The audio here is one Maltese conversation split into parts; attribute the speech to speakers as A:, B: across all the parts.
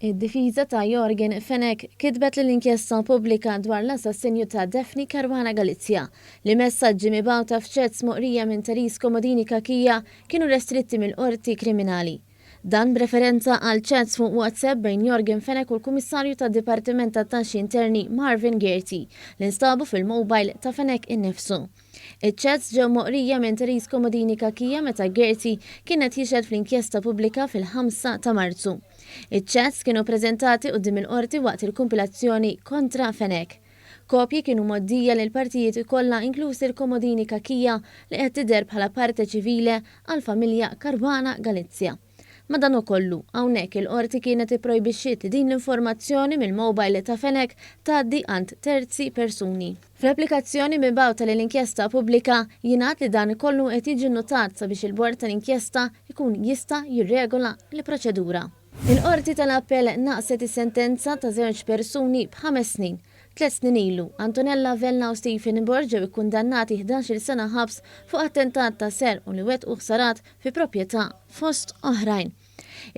A: Id-difiża ta' Jorgen Fenek kitbet l-inkjesta pubblika dwar l-assassinju ta' Defni Caruana Galizja li messaġġi mibgħuta f'ċets moqrija minn Teris Komodini Kakija kienu restritti mill-qorti kriminali. Dan b'referenza għal chats fuq WhatsApp bejn Jorgen Fenek u l-Kummissarju tad-Dipartiment tat-Taxxi Interni Marvin Gerti li nstabu fil-mobile ta' Fenek innifsu. Iċ-chats ġew moqrija minn Teris Komodini Kakija meta Gerti kienet jixed fl-inkjesta pubblika fil-5 ta' Marzu. Iċ-chats kienu preżentati quddiem il-qorti waqt il-kompilazzjoni kontra Fenek. Kopji kienu moddija lil partijiet kollha inklusi l-Komodini Kakija li qed tidher bħala parte ċivile għall-familja Caruana Galizja. Madankollu, hawnhekk il-qorti kienet ipprojbixxiet din l-informazzjoni mill-mobile ta' Fenek tgħaddi għand terzi persuni. Fl-applikazzjoni mibgħuta l-inkjesta pubblika jingħad li dan ikollu qed jiġi notat sabiex il-bord tal-inkjesta jkun jista' jirregola l-proċedura. Il-qorti tal-appell naqset is-sentenza ta' żewġ persuni b'5 snin. 3 snin ilu, Antonella Velna u Stephen Borg ġew ikkundannati 11 sena ħabs fuq attentat ta' serq u li wettqu ħsarat fi proprjetà fost oħrajn.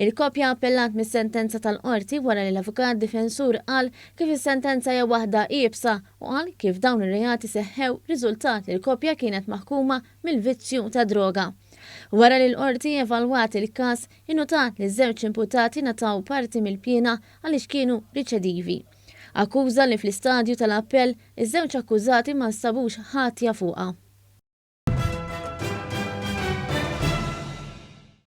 A: Il-kopja appellat mis-sentenza tal-qorti wara li l-avukat difensur qal kif is-sentenza hija waħda qiebsa u qal kif dawn ir-reati seħħew riżultat li l-kopja kienet maħkuma mill-vizzju ta' droga. Wara li l-qorti evalwat il-każ, innotat li ż-żewġ imputati nataw parti mill-pjena għaliex kienu riċedivi. Akkuża li fl-istadju tal-appell iż-żewġ akkużati ma nstabux ħatja fuqha.